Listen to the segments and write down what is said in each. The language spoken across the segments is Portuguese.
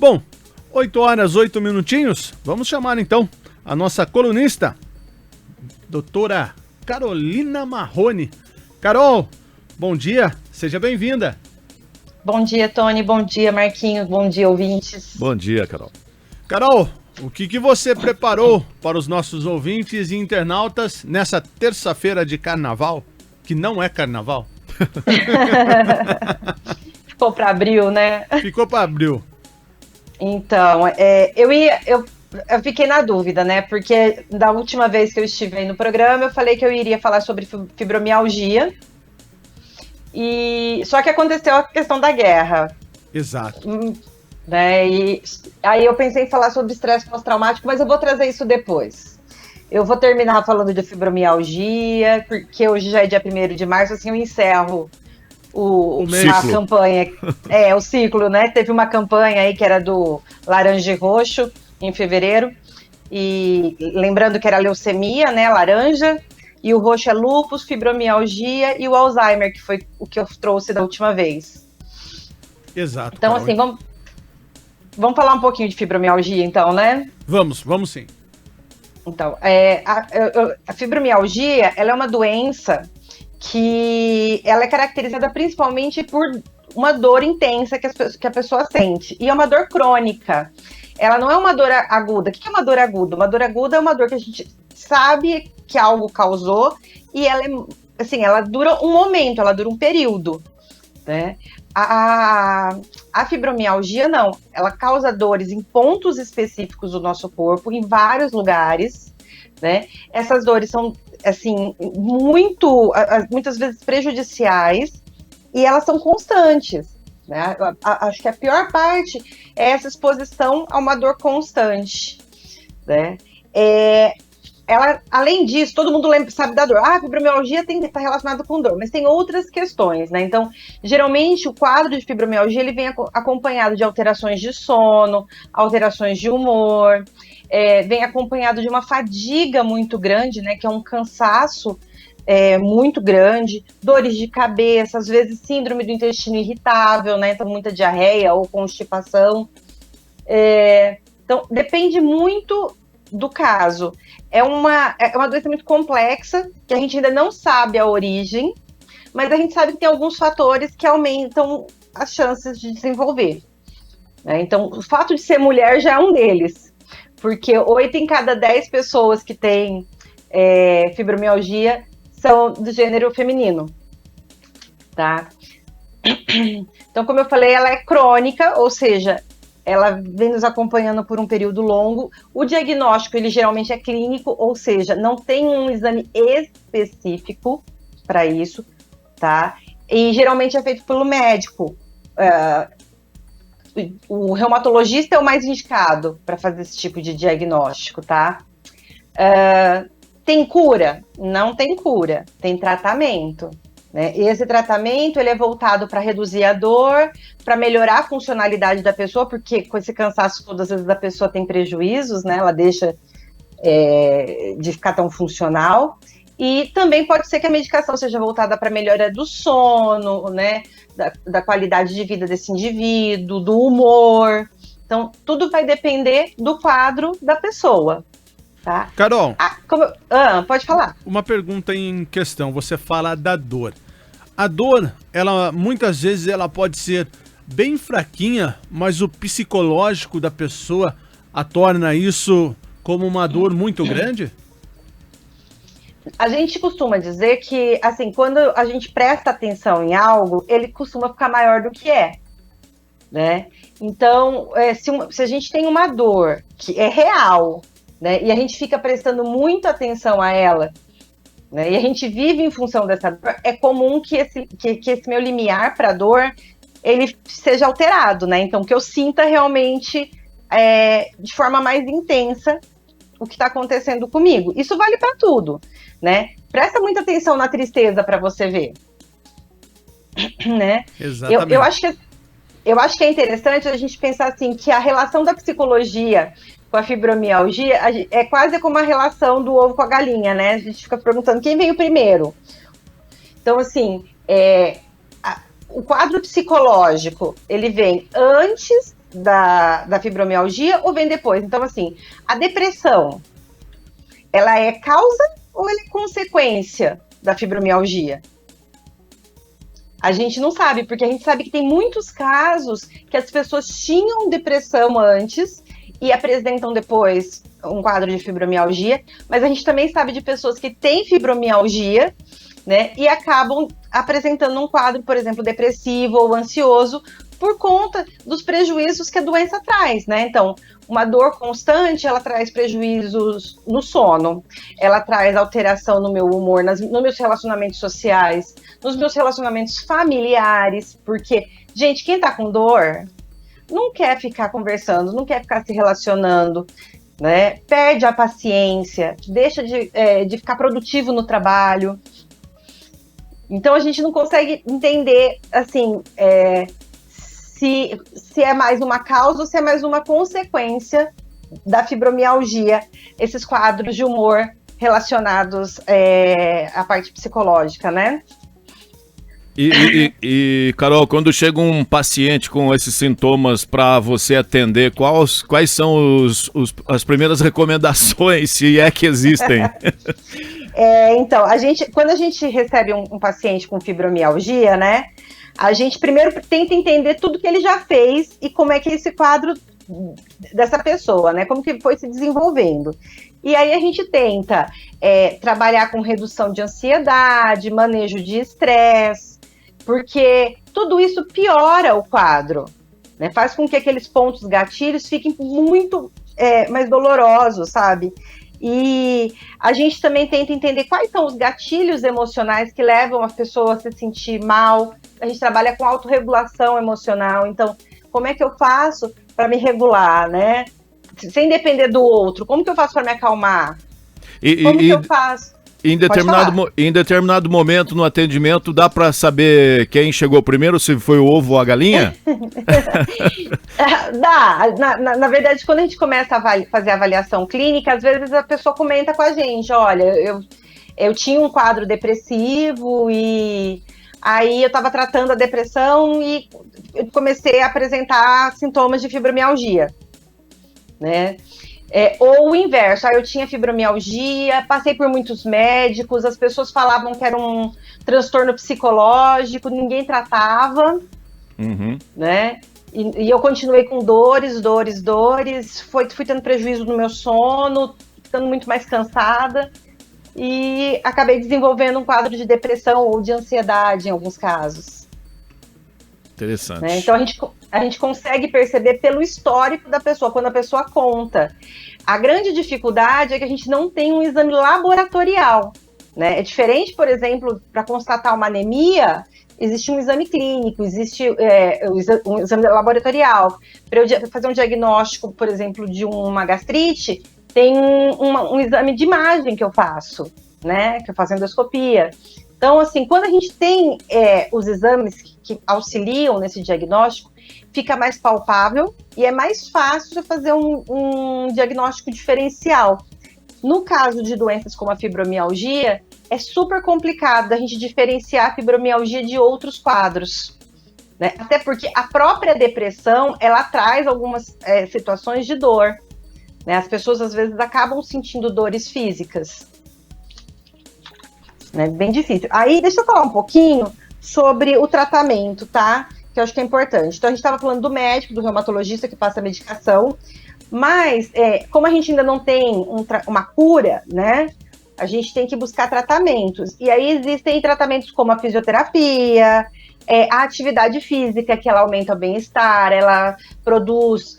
Bom, 8 horas, 8 minutinhos. Vamos chamar então a nossa colunista, doutora Carolina Marrone. Carol, bom dia, seja bem-vinda. Bom dia, Tony, bom dia, Marquinhos, bom dia, ouvintes. Bom dia, Carol. Carol, o que você preparou para os nossos ouvintes e internautas nessa terça-feira de carnaval, que não é carnaval? Ficou para abril, né? Ficou para abril. Então, eu fiquei na dúvida, né? Porque da última vez que eu estive aí no programa, eu falei que eu iria falar sobre fibromialgia. Só que aconteceu a questão da guerra. Exato. Né? E aí eu pensei em falar sobre estresse pós-traumático, mas eu vou trazer isso depois. Eu vou terminar falando de fibromialgia, porque hoje já é dia 1º de março, assim eu encerro a campanha, o ciclo, né? Teve uma campanha aí que era do laranja e roxo em fevereiro, e lembrando que era leucemia, né? Laranja, e o roxo é lúpus, fibromialgia e o Alzheimer, que foi o que eu trouxe da última vez. Exato. Então, assim, vamos falar um pouquinho de fibromialgia, então, né? Vamos sim. Então, a fibromialgia, ela é uma doença que ela é caracterizada principalmente por uma dor intensa que a pessoa sente. E é uma dor crônica. Ela não é uma dor aguda. O que é uma dor aguda? Uma dor aguda é uma dor que a gente sabe que algo causou e ela dura um momento, ela dura um período, né? A fibromialgia não, ela causa dores em pontos específicos do nosso corpo, em vários lugares, né? Essas dores são, assim, muitas vezes prejudiciais e elas são constantes, né? Acho que a pior parte é essa exposição a uma dor constante, né? Ela, além disso, todo mundo sabe da dor. A fibromialgia tem que estar relacionada com dor, mas tem outras questões, né? Então, geralmente, o quadro de fibromialgia ele vem acompanhado de alterações de sono, alterações de humor, vem acompanhado de uma fadiga muito grande, né? Que é um cansaço muito grande, dores de cabeça, às vezes síndrome do intestino irritável, né? Então, muita diarreia ou constipação. Então, depende muito do caso. É uma doença muito complexa, que a gente ainda não sabe a origem, mas a gente sabe que tem alguns fatores que aumentam as chances de desenvolver, né? Então, o fato de ser mulher já é um deles, porque 8 em cada 10 pessoas que têm fibromialgia são do gênero feminino, tá? Então, como eu falei, ela é crônica, ou seja, ela vem nos acompanhando por um período longo. O diagnóstico, ele geralmente é clínico, ou seja, não tem um exame específico para isso, tá? E geralmente é feito pelo médico. O reumatologista é o mais indicado para fazer esse tipo de diagnóstico, tá? Tem cura? Não tem cura, tem tratamento. Né? E esse tratamento ele é voltado para reduzir a dor, para melhorar a funcionalidade da pessoa, porque com esse cansaço todas as vezes a pessoa tem prejuízos, né? Ela deixa de ficar tão funcional. E também pode ser que a medicação seja voltada para melhora do sono, né? Da qualidade de vida desse indivíduo, do humor. Então, tudo vai depender do quadro da pessoa. Tá? Carol, pode falar. Uma pergunta em questão, você fala da dor. A dor, ela muitas vezes ela pode ser bem fraquinha, mas o psicológico da pessoa a torna isso como uma dor muito grande? A gente costuma dizer que, assim, quando a gente presta atenção em algo, ele costuma ficar maior do que é, né? Então, se a gente tem uma dor que é real, né, e a gente fica prestando muita atenção a ela, né, e a gente vive em função dessa dor, é comum que esse meu limiar para a dor ele seja alterado, né? Então, que eu sinta realmente de forma mais intensa o que está acontecendo comigo. Isso vale para tudo, né? Presta muita atenção na tristeza para você ver, né? Exatamente. Eu acho que é interessante a gente pensar assim que a relação da psicologia com a fibromialgia é quase como a relação do ovo com a galinha, né? A gente fica perguntando quem veio primeiro. Então, assim, o quadro psicológico, ele vem antes da fibromialgia ou vem depois? Então, assim, a depressão, ela é causa ou ela é consequência da fibromialgia? A gente não sabe, porque a gente sabe que tem muitos casos que as pessoas tinham depressão antes e apresentam depois um quadro de fibromialgia, mas a gente também sabe de pessoas que têm fibromialgia, né, e acabam apresentando um quadro, por exemplo, depressivo ou ansioso, por conta dos prejuízos que a doença traz, né? Então, uma dor constante, ela traz prejuízos no sono, ela traz alteração no meu humor, nos meus relacionamentos sociais, nos meus relacionamentos familiares, porque, gente, quem tá com dor não quer ficar conversando, não quer ficar se relacionando, né? Perde a paciência, deixa de ficar produtivo no trabalho. Então, a gente não consegue entender, assim, se é mais uma causa ou se é mais uma consequência da fibromialgia, esses quadros de humor relacionados à parte psicológica, né? E, Carol, quando chega um paciente com esses sintomas para você atender, quais são as primeiras recomendações, se é que existem? Então, quando a gente recebe um paciente com fibromialgia, né, a gente primeiro tenta entender tudo que ele já fez e como é que é esse quadro dessa pessoa, né, como que foi se desenvolvendo. E aí a gente tenta trabalhar com redução de ansiedade, manejo de estresse, porque tudo isso piora o quadro, né, faz com que aqueles pontos gatilhos fiquem muito mais dolorosos, sabe? E a gente também tenta entender quais são os gatilhos emocionais que levam a pessoa a se sentir mal. A gente trabalha com autorregulação emocional, então como é que eu faço para me regular, né? Sem depender do outro, como que eu faço para me acalmar? Como que eu faço? Em determinado momento no atendimento, dá para saber quem chegou primeiro, se foi o ovo ou a galinha? Dá. Na verdade, quando a gente começa a fazer a avaliação clínica, às vezes a pessoa comenta com a gente, olha, eu tinha um quadro depressivo e aí eu estava tratando a depressão e eu comecei a apresentar sintomas de fibromialgia, né? Ou o inverso, eu tinha fibromialgia, passei por muitos médicos, as pessoas falavam que era um transtorno psicológico, ninguém tratava, né? E eu continuei com dores, fui tendo prejuízo no meu sono, ficando muito mais cansada e acabei desenvolvendo um quadro de depressão ou de ansiedade em alguns casos. Interessante. Né? Então a gente consegue perceber pelo histórico da pessoa, quando a pessoa conta. A grande dificuldade é que a gente não tem um exame laboratorial, né? É diferente, por exemplo, para constatar uma anemia, existe um exame clínico, existe um exame laboratorial. Para eu fazer um diagnóstico, por exemplo, de uma gastrite, tem um exame de imagem que eu faço, né? Que eu faço endoscopia. Então, assim, quando a gente tem os exames que auxiliam nesse diagnóstico, fica mais palpável e é mais fácil de fazer um diagnóstico diferencial. No caso de doenças como a fibromialgia, é super complicado a gente diferenciar a fibromialgia de outros quadros, né? Até porque a própria depressão, ela traz algumas situações de dor, né? As pessoas, às vezes, acabam sentindo dores físicas. Né? Bem difícil. Aí, deixa eu falar um pouquinho sobre o tratamento, tá? Que eu acho que é importante. Então, a gente estava falando do médico, do reumatologista que passa a medicação, mas como a gente ainda não tem uma cura, né? A gente tem que buscar tratamentos. E aí existem tratamentos como a fisioterapia, a atividade física, que ela aumenta o bem-estar, ela produz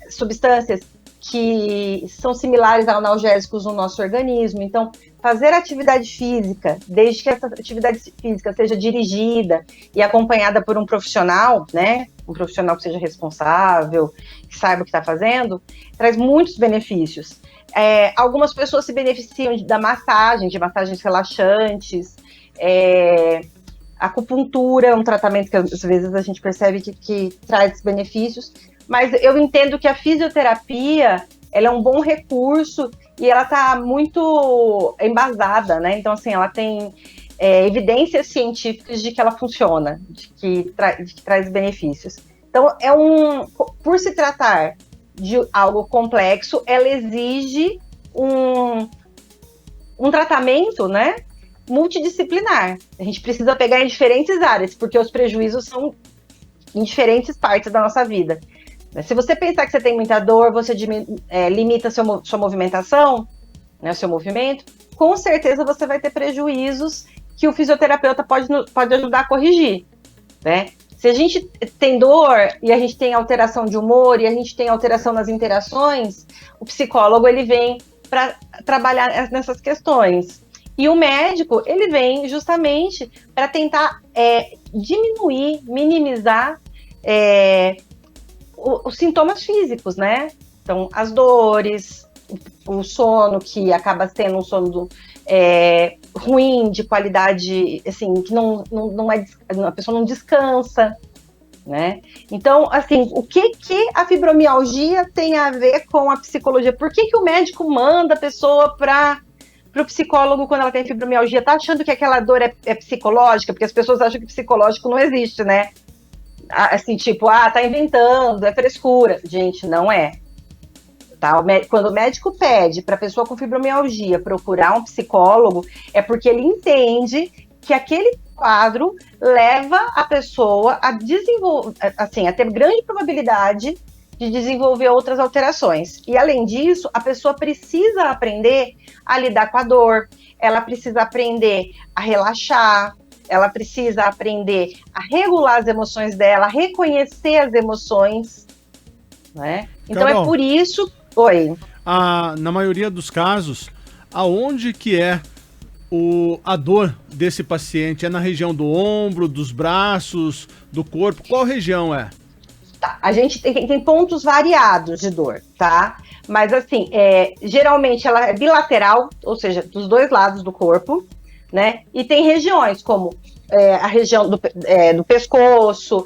substâncias que são similares a analgésicos no nosso organismo. Então, fazer atividade física, desde que essa atividade física seja dirigida e acompanhada por um profissional, né? Um profissional que seja responsável, que saiba o que está fazendo, traz muitos benefícios. Algumas pessoas se beneficiam de massagens relaxantes, acupuntura é um tratamento que às vezes a gente percebe que traz benefícios, mas eu entendo que a fisioterapia, ela é um bom recurso e ela está muito embasada, né? Então, assim, ela tem evidências científicas de que ela funciona, de que traz benefícios. Então, por se tratar de algo complexo, ela exige um tratamento, né, multidisciplinar. A gente precisa pegar em diferentes áreas, porque os prejuízos são em diferentes partes da nossa vida. Se você pensar que você tem muita dor, você limita sua movimentação, né, o seu movimento, com certeza você vai ter prejuízos que o fisioterapeuta pode ajudar a corrigir, né? Se a gente tem dor e a gente tem alteração de humor e a gente tem alteração nas interações, o psicólogo ele vem para trabalhar nessas questões. E o médico ele vem justamente para tentar diminuir, minimizar os sintomas físicos, né? Então, as dores, o sono, que acaba sendo um sono ruim, de qualidade, assim, que não é, a pessoa não descansa, né? Então, assim, o que a fibromialgia tem a ver com a psicologia? Por que o médico manda a pessoa para o psicólogo quando ela tem fibromialgia? Tá achando que aquela dor é psicológica? Porque as pessoas acham que psicológico não existe, né? Assim, tipo, tá inventando, é frescura. Gente, não é. Tá? Quando o médico pede para a pessoa com fibromialgia procurar um psicólogo, é porque ele entende que aquele quadro leva a pessoa a desenvolver, assim, a ter grande probabilidade de desenvolver outras alterações. E, além disso, a pessoa precisa aprender a lidar com a dor, ela precisa aprender a relaxar, ela precisa aprender a regular as emoções dela, a reconhecer as emoções, né? Então, Carol, é por isso... Oi. Na maioria dos casos, aonde que é a dor desse paciente? É na região do ombro, dos braços, do corpo? Qual região é? Tá, a gente tem pontos variados de dor, tá? Mas, assim, geralmente ela é bilateral, ou seja, dos dois lados do corpo, né? E tem regiões como a região do pescoço,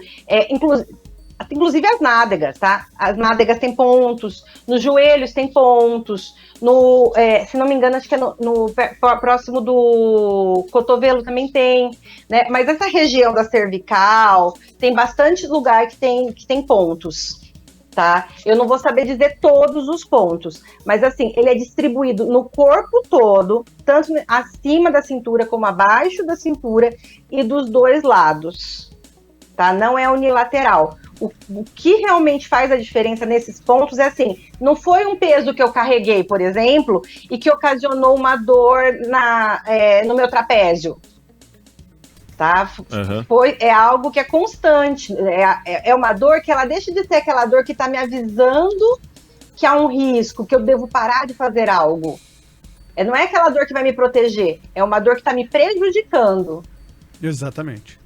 inclusive as nádegas, tá? As nádegas têm pontos, nos joelhos tem pontos, se não me engano, acho que é próximo do cotovelo também tem, né? Mas essa região da cervical tem bastante lugar que tem pontos, tá? Eu não vou saber dizer todos os pontos, mas assim, ele é distribuído no corpo todo, tanto acima da cintura como abaixo da cintura e dos dois lados, tá? Não é unilateral. O que realmente faz a diferença nesses pontos é assim, não foi um peso que eu carreguei, por exemplo, e que ocasionou uma dor no meu trapézio, tá? Uhum. É algo que é constante, é uma dor que ela deixa de ser aquela dor que está me avisando que há um risco, que eu devo parar de fazer algo. Não é aquela dor que vai me proteger, é uma dor que está me prejudicando. Exatamente.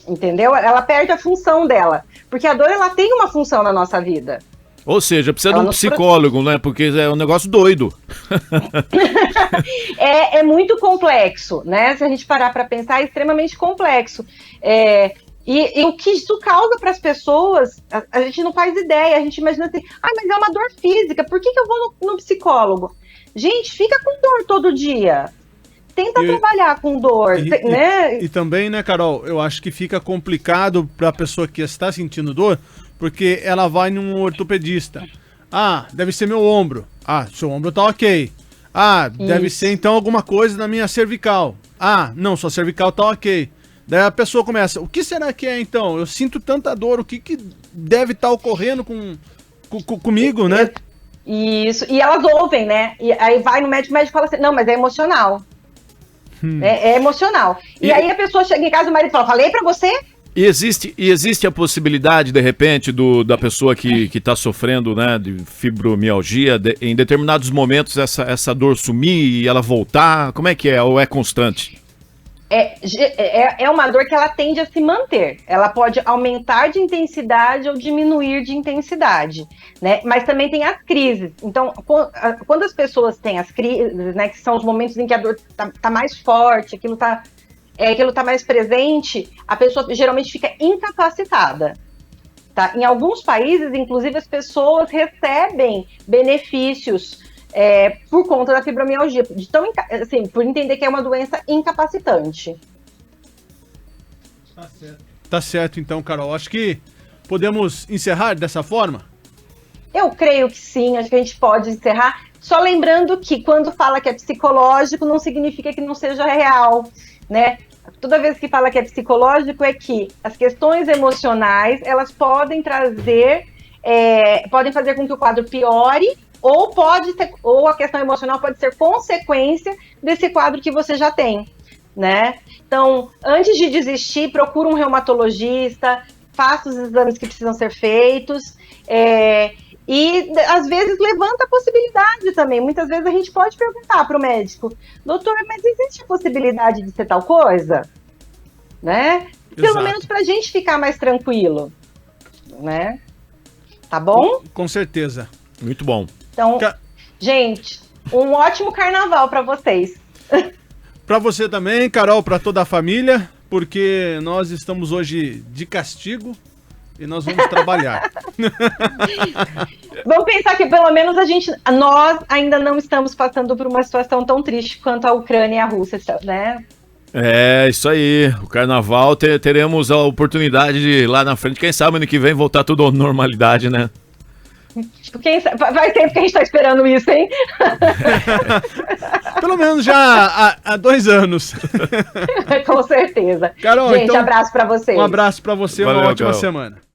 Entendeu? Ela perde a função dela. Porque a dor, ela tem uma função na nossa vida. Ou seja, precisa de um psicólogo, né? Porque é um negócio doido. É muito complexo, né? Se a gente parar para pensar, é extremamente complexo. E o que isso causa para as pessoas, a gente não faz ideia. A gente imagina assim, mas é uma dor física, por que eu vou no psicólogo? Gente, fica com dor todo dia. Tenta trabalhar com dor, né? E também, né, Carol, eu acho que fica complicado para a pessoa que está sentindo dor, porque ela vai num ortopedista. Deve ser meu ombro. Seu ombro tá ok. Deve ser então alguma coisa na minha cervical. Não, sua cervical tá ok. Daí a pessoa começa, o que será que é então? Eu sinto tanta dor, o que deve estar ocorrendo comigo, né? Isso, e elas ouvem, né? E aí vai no médico, o médico fala assim, não, mas é emocional. É emocional. E aí a pessoa chega em casa e o marido fala, falei pra você? E existe a possibilidade, de repente, da pessoa que está sofrendo, né, de fibromialgia, em determinados momentos essa dor sumir e ela voltar? Como é que é? Ou é constante? É uma dor que ela tende a se manter. Ela pode aumentar de intensidade ou diminuir de intensidade, né? Mas também tem as crises. Então, quando as pessoas têm as crises, né, que são os momentos em que a dor tá mais forte, aquilo tá mais presente, a pessoa geralmente fica incapacitada. Tá? Em alguns países, inclusive, as pessoas recebem benefícios por conta da fibromialgia, por entender que é uma doença incapacitante. Tá certo então, Carol. Acho que Podemos encerrar dessa forma? Eu creio que sim, acho que a gente pode encerrar. Só lembrando que quando fala que é psicológico, não significa que não seja real, né? Toda vez que fala que é psicológico, é que as questões emocionais, elas podem trazer, podem fazer com que o quadro piore, ou a questão emocional pode ser consequência desse quadro que você já tem, né? Então, antes de desistir, procura um reumatologista, faça os exames que precisam ser feitos, e às vezes levanta a possibilidade também. Muitas vezes a gente pode perguntar para o médico: doutor, mas existe a possibilidade de ser tal coisa? Né? Pelo menos para a gente ficar mais tranquilo, né? Tá bom? Com certeza. Muito bom. Então, gente, um ótimo carnaval para vocês. Para você também, Carol, para toda a família, porque nós estamos hoje de castigo e nós vamos trabalhar. Vamos pensar que pelo menos nós ainda não estamos passando por uma situação tão triste quanto a Ucrânia e a Rússia, né? É, isso aí. O carnaval teremos a oportunidade de lá na frente, quem sabe ano que vem voltar tudo à normalidade, né? Vai ter porque a gente tá esperando isso, hein? Pelo menos já há 2 anos. Com certeza. Carol, gente, então, abraço pra vocês. Um abraço pra você, Valeu, uma ótima Carol. semana.